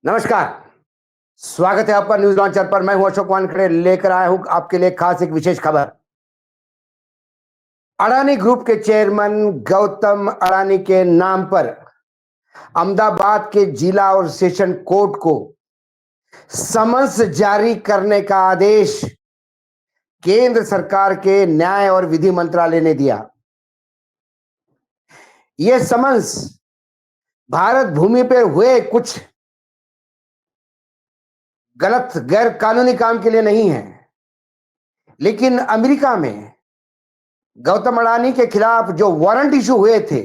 नमस्कार। स्वागत है आपका न्यूज लॉन्चर पर। मैं हूं अशोक वानखेड़े, लेकर आया हूं आपके लिए खास एक विशेष खबर। अडानी ग्रुप के चेयरमैन गौतम अडानी के नाम पर अहमदाबाद के जिला और सेशन कोर्ट को समन्स जारी करने का आदेश केंद्र सरकार के न्याय और विधि मंत्रालय ने दिया। यह समन्स भारत भूमि पर हुए कुछ गलत गैर कानूनी काम के लिए नहीं है, लेकिन अमेरिका में गौतम अडानी के खिलाफ जो वारंट इशू हुए थे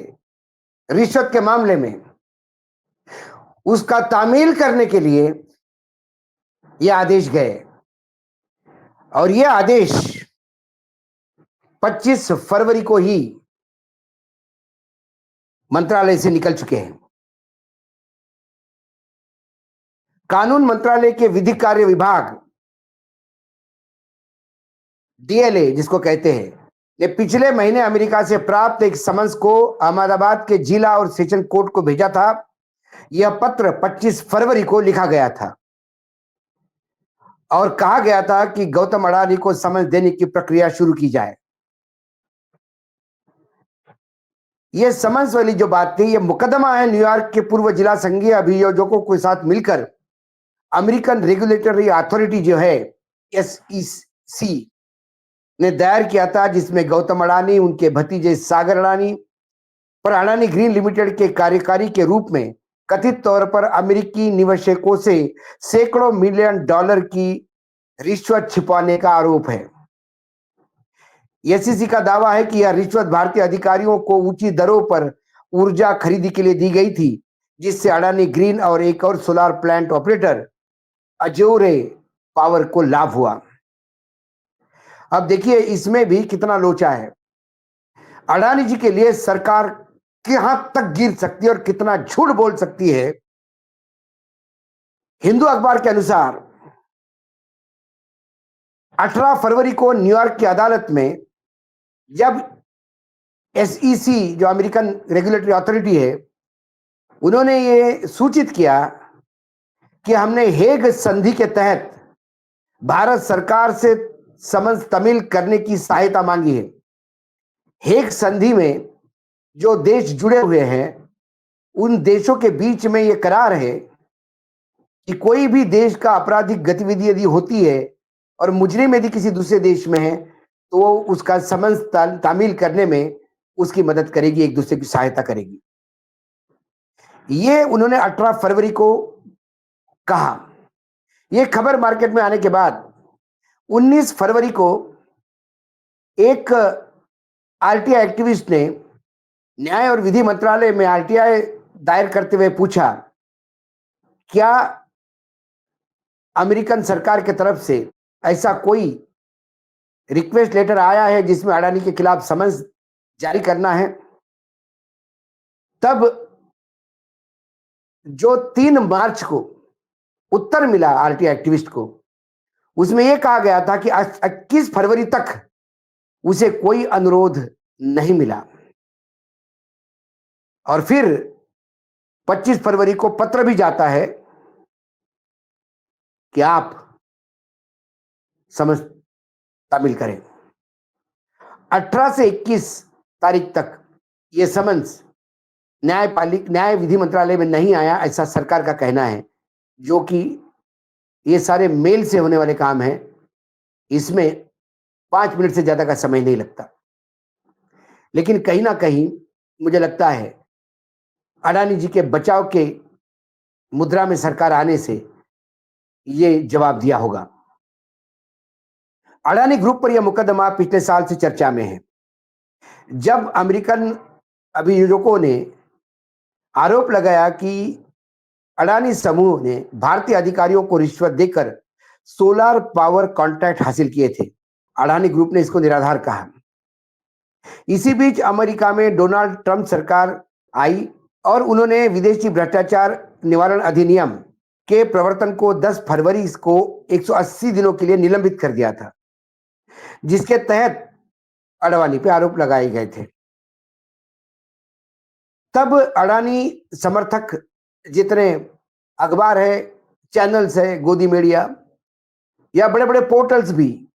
रिश्वत के मामले में, उसका तामील करने के लिए यह आदेश गए। और यह आदेश 25 फरवरी को ही मंत्रालय से निकल चुके हैं। कानून मंत्रालय के विधिक कार्य विभाग डीएलए जिसको कहते हैं, ने पिछले महीने अमेरिका से प्राप्त एक समन्स को अहमदाबाद के जिला और सेशन कोर्ट को भेजा था। यह पत्र 25 फरवरी को लिखा गया था और कहा गया था कि गौतम अडानी को समन्स देने की प्रक्रिया शुरू की जाए। यह समन्स वाली जो बात थी, यह मुकदमा है न्यूयॉर्क के पूर्व जिला संघीय अभियोजकों के साथ मिलकर अमेरिकन रेगुलेटरी अथॉरिटी जो है एसईसी ने दायर किया था, जिसमें गौतम अडानी, उनके भतीजे सागर अडानी पर अडानी ग्रीन लिमिटेड के कार्यकारी के रूप में कथित तौर पर अमेरिकी निवेशकों से सैकड़ों मिलियन डॉलर की रिश्वत छिपाने का आरोप है। एसईसी का दावा है कि यह रिश्वत भारतीय अधिकारियों को ऊंची दरों पर ऊर्जा खरीदी के लिए दी गई थी, जिससे अडानी ग्रीन और एक और सोलर प्लांट ऑपरेटर अजोरे पावर को लाभ हुआ। अब देखिए इसमें भी कितना लोचा है। अडानी जी के लिए सरकार कहां तक गिर सकती है और कितना झूठ बोल सकती है। हिंदू अखबार के अनुसार 18 फरवरी को न्यूयॉर्क की अदालत में जब एसईसी जो अमेरिकन रेगुलेटरी अथॉरिटी है, उन्होंने ये सूचित किया कि हमने हेग संधि के तहत भारत सरकार से समन्स तामील करने की सहायता मांगी है। हेग संधि में जो देश जुड़े हुए हैं, उन देशों के बीच में यह करार है कि कोई भी देश का आपराधिक गतिविधि यदि होती है और मुजरिम यदि किसी दूसरे देश में है, तो वो उसका समन्स तामील करने में उसकी मदद करेगी, एक दूसरे की सहायता करेगी। ये उन्होंने 18 फरवरी को कहा। यह खबर मार्केट में आने के बाद 19 फरवरी को एक आरटीआई एक्टिविस्ट ने न्याय और विधि मंत्रालय में आरटीआई दायर करते हुए पूछा, क्या अमेरिकन सरकार की तरफ से ऐसा कोई रिक्वेस्ट लेटर आया है जिसमें अडानी के खिलाफ समन्स जारी करना है। तब जो 3 मार्च को उत्तर मिला आरटीआई एक्टिविस्ट को, उसमें यह कहा गया था कि 21 फरवरी तक उसे कोई अनुरोध नहीं मिला। और फिर 25 फरवरी को पत्र भी जाता है कि आप समन्स तामील करें। 18 से 21 तारीख तक यह समन्स न्याय विधि मंत्रालय में नहीं आया, ऐसा सरकार का कहना है, जो कि ये सारे मेल से होने वाले काम हैं। इसमें 5 मिनट से ज्यादा का समय नहीं लगता। लेकिन कहीं ना कहीं मुझे लगता है अडानी जी के बचाव के मुद्रा में सरकार आने से ये जवाब दिया होगा। अडानी ग्रुप पर यह मुकदमा पिछले साल से चर्चा में है, जब अमेरिकन अभियोजकों ने आरोप लगाया कि अडानी समूह ने भारतीय अधिकारियों को रिश्वत देकर सोलर पावर कॉन्ट्रैक्ट हासिल किए थे। अडानी ग्रुप ने इसको निराधार कहा। इसी बीच अमेरिका में डोनाल्ड ट्रंप सरकार आई और उन्होंने विदेशी भ्रष्टाचार निवारण अधिनियम के प्रवर्तन को 10 फरवरी को 180 दिनों के लिए निलंबित कर दिया था, जिसके तहत अडवाणी पे आरोप लगाए गए थे। तब अडानी समर्थक जितने अखबार है, चैनल्स है, गोदी मीडिया या बड़े-बड़े पोर्टल्स भी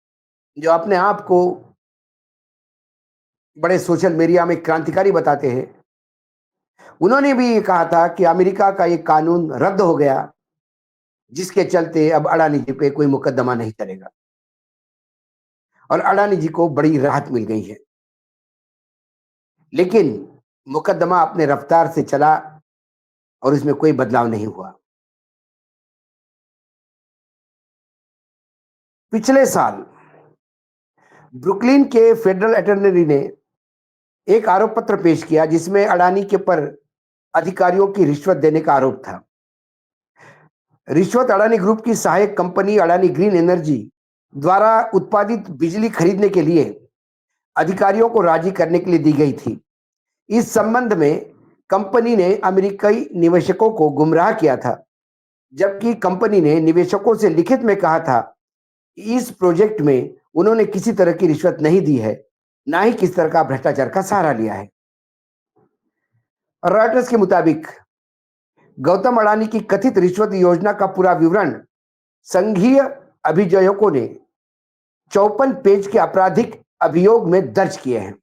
जो अपने आप को बड़े सोशल मीडिया में क्रांतिकारी बताते हैं, उन्होंने भी ये कहा था कि अमेरिका का ये कानून रद्द हो गया, जिसके चलते अब अडानी जी पे कोई मुकदमा नहीं चलेगा और अडानी जी को बड़ी राहत मिल गई है। लेकिन मुकदमा अपने रफ्तार से चला और इसमें कोई बदलाव नहीं हुआ। पिछले साल ब्रुकलिन के फेडरल अटॉर्नी ने एक आरोप पत्र पेश किया जिसमें अडानी के पर अधिकारियों की रिश्वत देने का आरोप था। रिश्वत अडानी ग्रुप की सहायक कंपनी अडानी ग्रीन एनर्जी द्वारा उत्पादित बिजली खरीदने के लिए अधिकारियों को राजी करने के लिए दी गई थी। इस संबंध में कंपनी ने अमेरिकी निवेशकों को गुमराह किया था, जबकि कंपनी ने निवेशकों से लिखित में कहा था कि इस प्रोजेक्ट में उन्होंने किसी तरह की रिश्वत नहीं दी है, ना ही किसी तरह का भ्रष्टाचार का सहारा लिया है। रॉयटर्स के मुताबिक गौतम अडानी की कथित रिश्वत योजना का पूरा विवरण संघीय अभियोजकों ने 54 पेज के आपराधिक अभियोग में दर्ज किए हैं।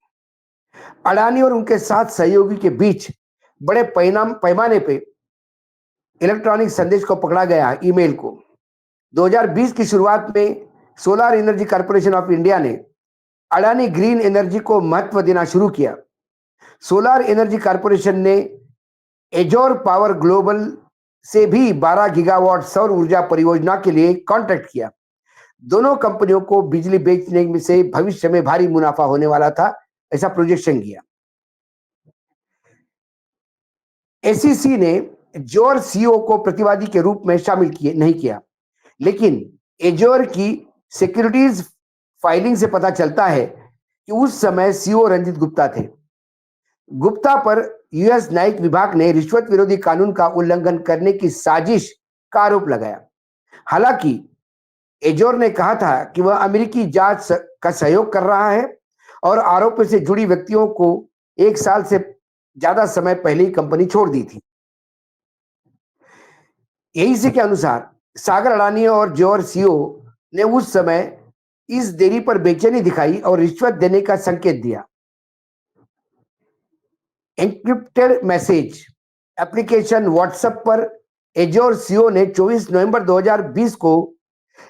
अडानी और उनके साथ सहयोगी के बीच बड़े पैमाने पे इलेक्ट्रॉनिक संदेश को पकड़ा गया, ईमेल को। 2020 की शुरुआत में solar energy corporation of India ने अडानी ग्रीन एनर्जी को महत्व देना शुरू किया। सोलर एनर्जी कॉर्पोरेशन ने एजोर पावर ग्लोबल से भी 12 गीगावाट सौर ऊर्जा परियोजना के लिए कॉन्ट्रैक्ट किया। दोनों कंपनियों को बिजली बेचने में से भविष्य में भारी मुनाफा होने वाला था, ऐसा प्रोजेक्शन किया। एसईसी ने एजोर सीईओ को प्रतिवादी के रूप में शामिल नहीं किया, लेकिन एजोर की सिक्योरिटीज फाइलिंग से पता चलता है कि उस समय सीईओ रंजित गुप्ता थे। गुप्ता पर यूएस न्यायिक विभाग ने रिश्वत विरोधी कानून का उल्लंघन करने की साजिश का आरोप लगाया। हालांकि एजोर ने कहा था कि वह अमेरिकी जांच का सहयोग कर रहा है और आरोपों से जुड़ी व्यक्तियों को 1 साल से ज्यादा समय पहले ही कंपनी छोड़ दी थी। एईसी के अनुसार सागर अडानी और जौहर सीईओ ने उस समय इस देरी पर बेचैनी दिखाई और रिश्वत देने का संकेत दिया। एन्क्रिप्टेड मैसेज एप्लीकेशन व्हाट्सएप पर एजोर सीईओ ने 24 नवंबर 2020 को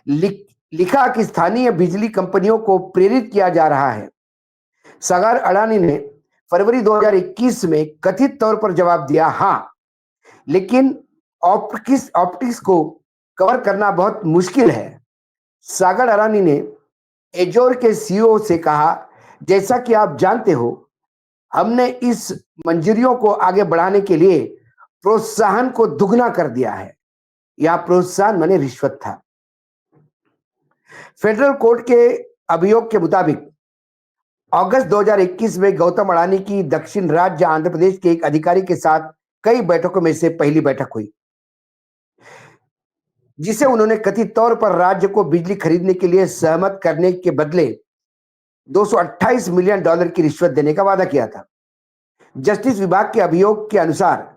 लिखा कि स्थानीय बिजली कंपनियों को प्रेरित किया जा रहा है। सागर अडानी ने फरवरी 2021 में कथित तौर पर जवाब दिया, हाँ, लेकिन ऑप्टिक्स को कवर करना बहुत मुश्किल है। सागर अडानी ने एजोर के सीईओ से कहा, जैसा कि आप जानते हो, हमने इस मंजूरियों को आगे बढ़ाने के लिए प्रोत्साहन को दुगना कर दिया है। यह प्रोत्साहन माने रिश्वत था। फेडरल कोर्ट के अभियोग के मुताबिक अगस्त 2021 में गौतम अडानी की दक्षिण राज्य आंध्र प्रदेश के एक अधिकारी के साथ कई बैठकों में से पहली बैठक हुई, जिसे उन्होंने कथित तौर पर राज्य को बिजली खरीदने के लिए सहमत करने के बदले $228 मिलियन की रिश्वत देने का वादा किया था। जस्टिस विभाग के अभियोग के अनुसार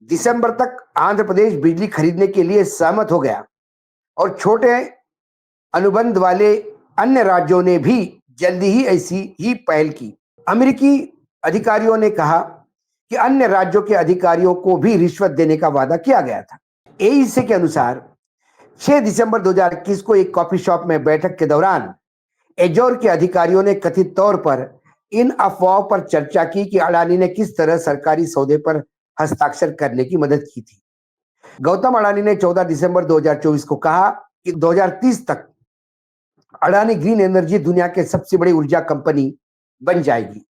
दिसंबर तक आंध्र प्रदेश बिजली खरीदने के लिए सहमत हो गया और छोटे अनुबंध वाले अन्य राज्यों ने भी जल्दी ही ऐसी ही पहल की। अमेरिकी अधिकारियों ने कहा कि अन्य राज्यों के अधिकारियों को भी रिश्वत देने का वादा किया गया था। एईसी के अनुसार 6 दिसंबर 2021 को एक कॉफी शॉप में बैठक के दौरान एजोर के अधिकारियों ने कथित तौर पर इन अफवाहों पर चर्चा की कि अडानी ने किस तरह सरकारी सौदे पर हस्ताक्षर करने की मदद की थी। गौतम अडानी ने 14 दिसंबर 2024 को कहा कि 2030 तक अडानी ग्रीन एनर्जी दुनिया के सबसे बड़ी ऊर्जा कंपनी बन जाएगी।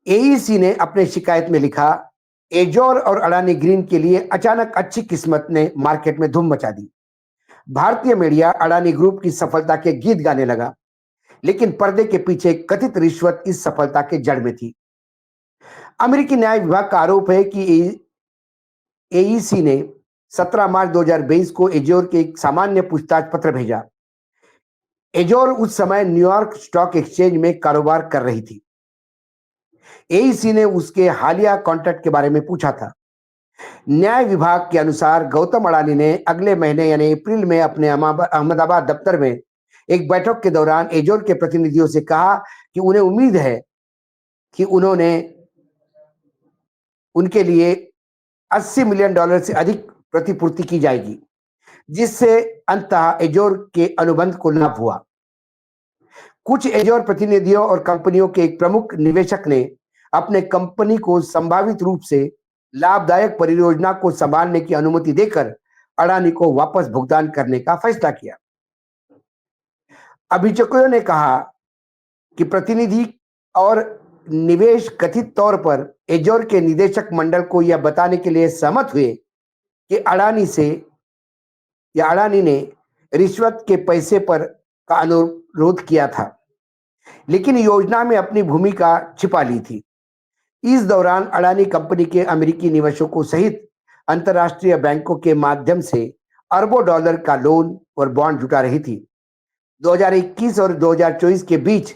एईसी ने अपने शिकायत में लिखा, एजोर और अडानी ग्रीन के लिए अचानक अच्छी किस्मत ने मार्केट में धूम मचा दी। भारतीय मीडिया अडानी ग्रुप की सफलता के गीत गाने लगा, लेकिन पर्दे के पीछे कथित रिश्वत इस सफलता के जड़ में थी। अमेरिकी न्याय विभाग का आरोप है कि एईसी ने 17 मार्च 2022 को एजोर के एक सामान्य पूछताछ पत्र भेजा। एजोर उस समय न्यूयॉर्क स्टॉक एक्सचेंज में कारोबार कर रही थी। एईसी ने उसके हालिया कॉन्ट्रैक्ट के बारे में पूछा था। न्याय विभाग के अनुसार गौतम अडानी ने अगले महीने यानी अप्रैल में अपने अहमदाबाद दफ्तर में एक बैठक के दौरान एजोर के प्रतिनिधियों से कहा कि उन्हें उम्मीद है कि उनके लिए $80 मिलियन से अधिक प्रतिपूर्ति की जाएगी, जिससे अंततः एजोर के अनुबंध को लाभ हुआ। कुछ एजोर प्रतिनिधियों और कंपनियों के एक प्रमुख निवेशक ने अपने कंपनी को संभावित रूप से लाभदायक परियोजना को संभालने की अनुमति देकर अडानी को वापस भुगतान करने का फैसला किया। अभियोजकों ने कहा कि प्रतिनिधि और निवेश कथित तौर पर एजोर के निदेशक मंडल को यह बताने के लिए सहमत हुए कि अडानी ने रिश्वत के पैसे पर का अनुरोध किया था, लेकिन योजना में अपनी भूमिका छिपा ली थी। इस दौरान अडानी कंपनी के अमेरिकी निवेशकों सहित अंतर्राष्ट्रीय बैंकों के माध्यम से अरबों डॉलर का लोन और बॉन्ड जुटा रही थी। 2021 और 2024 के बीच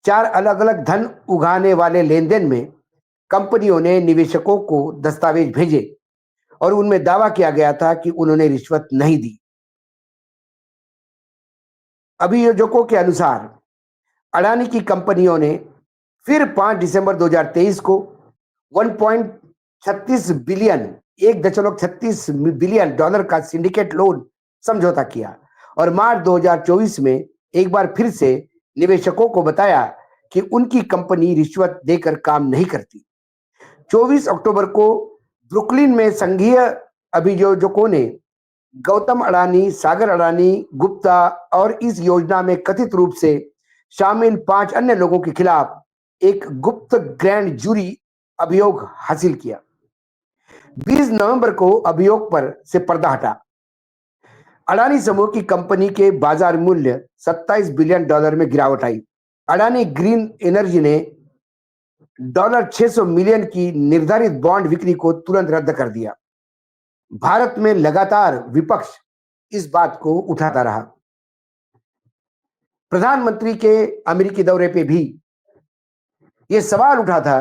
4 अलग-अलग धन उगाने वाले लेनदेन में कंपनियों ने निवेशकों को दस्तावेज भेजे और उनमें दावा किया गया था कि उन्होंने रिश्वत नहीं दी। अभियोजकों के अनुसार अडानी की कंपनियों ने फिर 5 दिसंबर 2023 को 1.36 बिलियन $1.36 बिलियन का सिंडिकेट लोन समझौता किया और मार्च 2024 में एक बार फिर से निवेशकों को बताया कि उनकी कंपनी रिश्वत देकर काम नहीं करती। 24 अक्टूबर को ब्रुकलिन में संघीय अभियोजकों ने गौतम अडानी, सागर अडानी, गुप्ता और इस योजना में कथित रूप से शामिल 5 अन्य लोगों के खिलाफ एक गुप्त ग्रैंड जूरी अभियोग हासिल किया। 20 नवंबर को अभियोग पर से पर्दा हटा। अडानी समूह की कंपनी के बाजार मूल्य $27 बिलियन में गिरावट आई। अडानी ग्रीन एनर्जी ने $600 मिलियन की निर्धारित बॉन्ड बिक्री को तुरंत रद्द कर दिया। भारत में लगातार विपक्ष इस बात को उठाता रहा। प्रधानमंत्री के अमेरिकी दौरे पे भी यह सवाल उठा था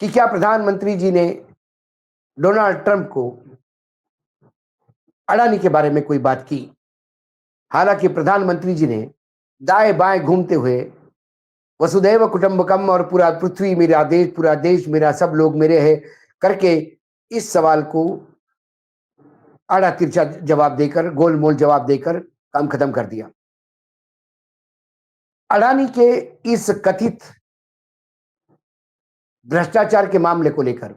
कि क्या प्रधानमंत्री जी ने डोनाल्ड ट्रंप को अडानी के बारे में कोई बात की। हालांकि प्रधानमंत्री जी ने दाएं बाएं घूमते हुए वसुधैव कुटुंबकम और पूरा पृथ्वी मेरा देश, पूरा देश मेरा, सब लोग मेरे हैं करके इस सवाल को आड़ा तिरछा जवाब देकर, गोलमोल जवाब देकर काम खत्म कर दिया। अडानी के इस कथित भ्रष्टाचार के मामले को लेकर,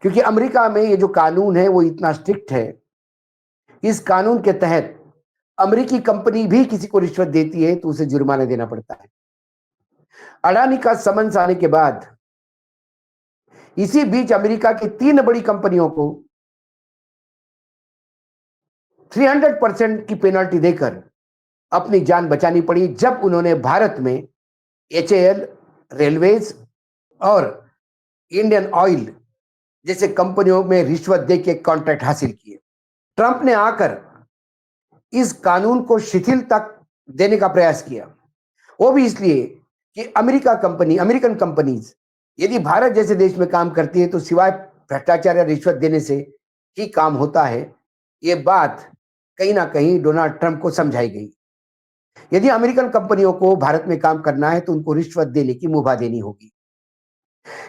क्योंकि अमेरिका में ये जो कानून है वो इतना स्ट्रिक्ट है, इस कानून के तहत अमेरिकी कंपनी भी किसी को रिश्वत देती है तो उसे जुर्माना देना पड़ता है। अडानी का समन्स आने के बाद इसी बीच अमेरिका की 3 बड़ी कंपनियों को 300% की पेनल्टी देकर अपनी जान बचानी पड़ी जब उन्होंने भारत में HAL, रेलवेज और इंडियन ऑयल जैसे कंपनियों में रिश्वत देके कॉन्ट्रैक्ट हासिल किए। ट्रंप ने आकर इस कानून को शिथिल तक देने का प्रयास किया, वो भी इसलिए कि अमेरिकन कंपनीज यदि भारत जैसे देश में काम करती है तो सिवाय भ्रष्टाचार या रिश्वत देने से ही काम होता है। ये बात कहीं ना कहीं डोनाल्ड ट्रंप को समझाई गई। यदि अमेरिकन कंपनियों को भारत में काम करना है तो उनको रिश्वत देने की मुभा देनी होगी।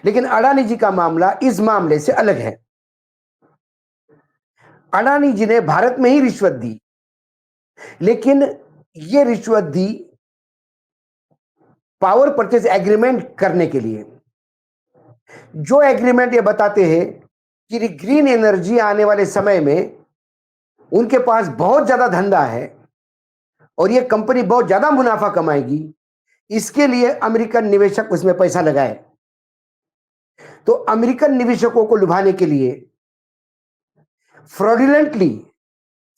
लेकिन अडानी जी का मामला इस मामले से अलग है। अडानी जी ने भारत में ही रिश्वत दी, लेकिन ये रिश्वत दी पावर परचेज एग्रीमेंट करने के लिए, जो एग्रीमेंट ये बताते हैं कि ग्रीन एनर्जी आने वाले समय में उनके पास बहुत ज्यादा धंधा है और ये कंपनी बहुत ज्यादा मुनाफा कमाएगी, इसके लिए अमेरिकन निवेशक उसमें पैसा लगाए। तो अमेरिकन निवेशकों को लुभाने के लिए फ्रॉडुलेंटली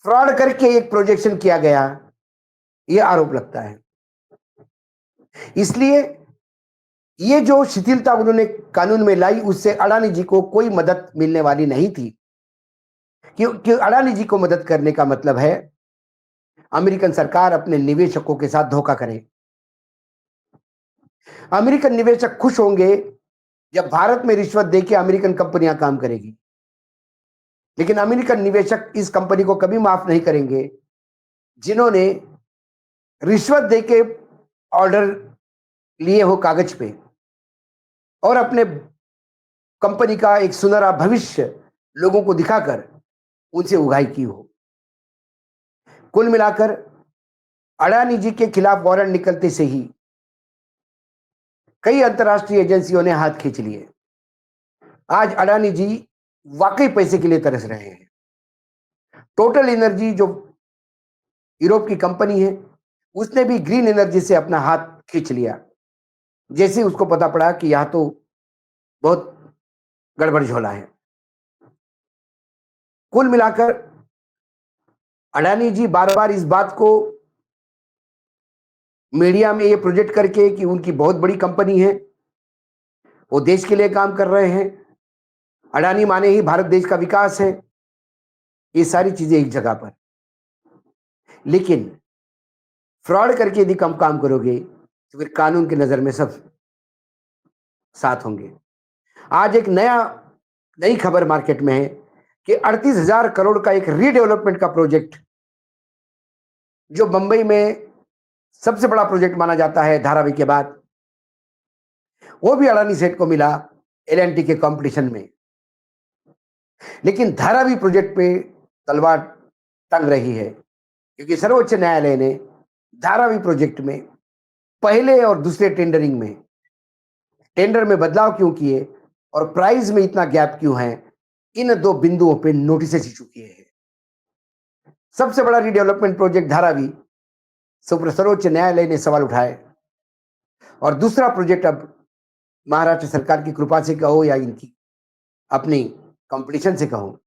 फ्रॉड करके एक प्रोजेक्शन किया गया, यह आरोप लगता है। इसलिए ये जो शिथिलता उन्होंने कानून में लाई उससे अडानी जी को कोई मदद मिलने वाली नहीं थी, क्योंकि अडानी जी को मदद करने का मतलब है अमेरिकन सरकार अपने निवेशकों के साथ धोखा करे। अमेरिकन निवेशक खुश होंगे जब भारत में रिश्वत देके अमेरिकन कंपनियां काम करेगी, लेकिन अमेरिकन निवेशक इस कंपनी को कभी माफ नहीं करेंगे जिन्होंने रिश्वत देके ऑर्डर लिए हो कागज पे और अपने कंपनी का एक सुनहरा भविष्य लोगों को दिखाकर उनसे उगाही की हो। कुल मिलाकर अडानी जी के खिलाफ वारंट निकलते से ही कई अंतर्राष्ट्रीय एजेंसियों ने हाथ खींच लिए। आज अडानी जी वाकई पैसे के लिए तरस रहे हैं। टोटल एनर्जी जो यूरोप की कंपनी है, उसने भी ग्रीन एनर्जी से अपना हाथ खींच लिया जैसे ही उसको पता पड़ा कि यहां तो बहुत गड़बड़ झोला है। कुल मिलाकर अडानी जी बार बार इस बात को मीडिया में ये प्रोजेक्ट करके कि उनकी बहुत बड़ी कंपनी है, वो देश के लिए काम कर रहे हैं, अडानी माने ही भारत देश का विकास है, ये सारी चीजें एक जगह पर। लेकिन फ्रॉड करके यदि कम काम करोगे तो फिर कानून की नजर में सब साथ होंगे। आज एक नई खबर मार्केट में है कि 38,000 करोड़ का एक रीडेवलपमेंट का प्रोजेक्ट जो मुंबई में सबसे बड़ा प्रोजेक्ट माना जाता है धारावी के बाद, वो भी अडानी सेठ को मिला एल&टी के कंपटीशन में। लेकिन धारावी प्रोजेक्ट पे तलवार टंग रही है क्योंकि सर्वोच्च न्यायालय ने धारावी प्रोजेक्ट में पहले और दूसरे टेंडर में बदलाव क्यों किए और प्राइस में इतना गैप क्यों है, इन दो बिंदुओं पे नोटिस इशू चुकी है। सबसे बड़ा रीडेवलपमेंट प्रोजेक्ट धारावी, सर्वोच्च न्यायालय ने सवाल उठाए और दूसरा प्रोजेक्ट अब महाराष्ट्र सरकार की कृपा से कहो या इनकी अपनी कंपटीशन से कहो,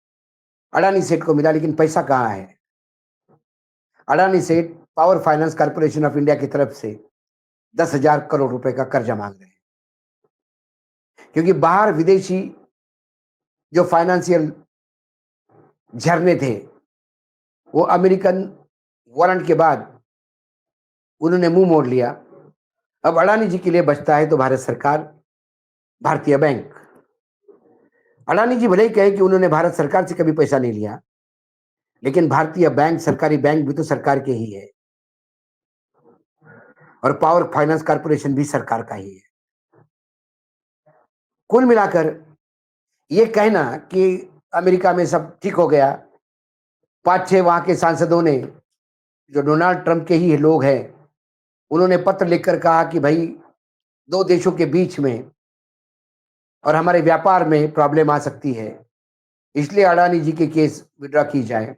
अडानी सेठ को मिला। लेकिन पैसा कहां है? अडानी सेठ power finance corporation of India की तरफ से 10,000 करोड़ रुपए का कर्जा मांग रहे हैं क्योंकि बाहर विदेशी जो फाइनेंशियल झरने थे वो अमेरिकन वारंट के बाद उन्होंने मुंह मोड़ लिया। अब अडानी जी के लिए बचता है तो भारत सरकार, भारतीय बैंक। अडानी जी भले ही कहे कि उन्होंने भारत सरकार से कभी पैसा नहीं लिया, लेकिन भारतीय बैंक, सरकारी बैंक भी तो सरकार के ही है और पावर फाइनेंस कॉर्पोरेशन भी सरकार का ही है। कुल मिलाकर ये कहना कि अमेरिका में सब ठीक हो गया, 5-6 वहां के सांसदों ने जो डोनाल्ड ट्रंप के ही लोग हैं, उन्होंने पत्र लिखकर कहा कि भाई दो देशों के बीच में और हमारे व्यापार में प्रॉब्लम आ सकती है, इसलिए अडानी जी के केस विड्रॉ की जाए।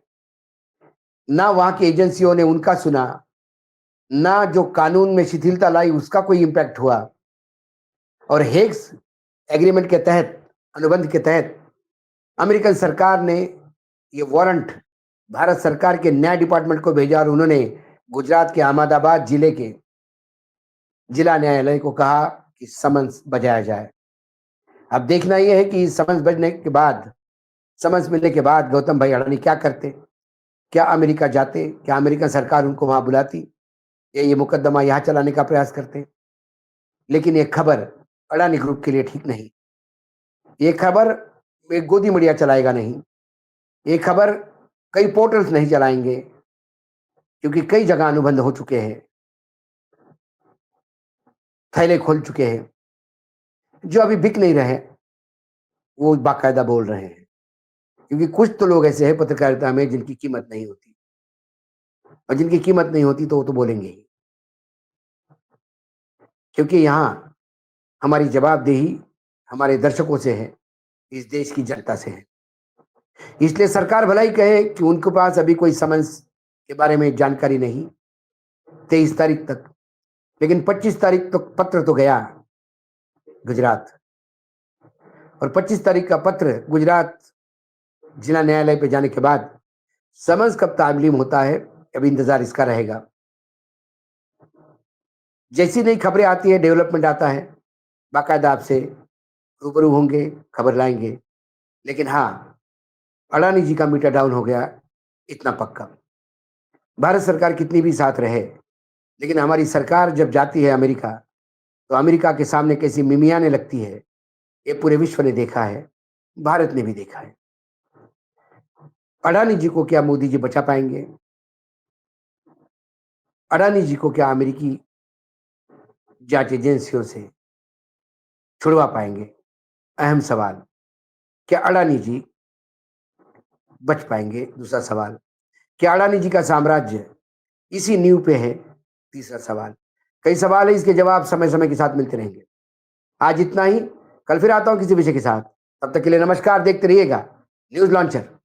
ना वहां की एजेंसियों ने उनका सुना, ना जो कानून में शिथिलता लाई उसका कोई इंपैक्ट हुआ। और हेग्स एग्रीमेंट के तहत, अनुबंध के तहत अमेरिकन सरकार ने ये वारंट भारत सरकार के न्याय डिपार्टमेंट को भेजा और उन्होंने गुजरात के अहमदाबाद जिले के जिला न्यायालय को कहा कि समन्स बजाया जाए। अब देखना यह है कि समन्स बजने के बाद, समन्स मिलने के बाद गौतम भाई अडानी क्या करते? क्या अमेरिका जाते? क्या अमेरिकन सरकार उनको वहां बुलाती या ये मुकदमा यहां चलाने का प्रयास करते? लेकिन ये खबर अडानी ग्रुप के लिए ठीक नहीं। ये खबर एक गोदी मीडिया चलाएगा नहीं, ये खबर कई पोर्टल्स नहीं चलाएंगे क्योंकि कई जगह अनुबंध हो चुके हैं, थैले खोल चुके हैं। जो अभी बिक नहीं रहे वो बाकायदा बोल रहे हैं क्योंकि कुछ तो लोग ऐसे हैं पत्रकारिता में जिनकी कीमत नहीं होती, और जिनकी कीमत नहीं होती तो वो तो बोलेंगे ही, क्योंकि यहां हमारी जवाबदेही हमारे दर्शकों से है, इस देश की जनता से है। इसलिए सरकार भला ही कहे कि उनके पास अभी कोई समन्स के बारे में जानकारी नहीं 23 तारीख तक, लेकिन 25 तारीख तक पत्र तो गया गुजरात, और 25 तारीख का पत्र गुजरात जिला न्यायालय पे जाने के बाद समन्स कब तालीम होता है, अभी इंतजार इसका रहेगा। जैसी नई खबरें आती है, डेवलपमेंट आता है, बाकायदा आपसे रूबरू होंगे, खबर लाएंगे। लेकिन हाँ, अडानी जी का मीटर डाउन हो गया इतना पक्का। भारत सरकार कितनी भी साथ रहे, लेकिन हमारी सरकार जब जाती है अमेरिका, तो अमेरिका के सामने कैसी मिमियाने लगती है ये पूरे विश्व ने देखा है, भारत ने भी देखा है। अडानी जी को क्या मोदी जी बचा पाएंगे? अडानी जी को क्या अमेरिकी जांच एजेंसियों से छुड़वा पाएंगे? अहम सवाल। क्या अडानी जी बच पाएंगे? दूसरा सवाल। क्या अडानी जी का साम्राज्य इसी नींव पे है? तीसरा सवाल। कई सवाल है, इसके जवाब समय समय के साथ मिलते रहेंगे। आज इतना ही, कल फिर आता हूं किसी विषय के साथ। तब तक के लिए नमस्कार, देखते रहिएगा न्यूज लॉन्चर।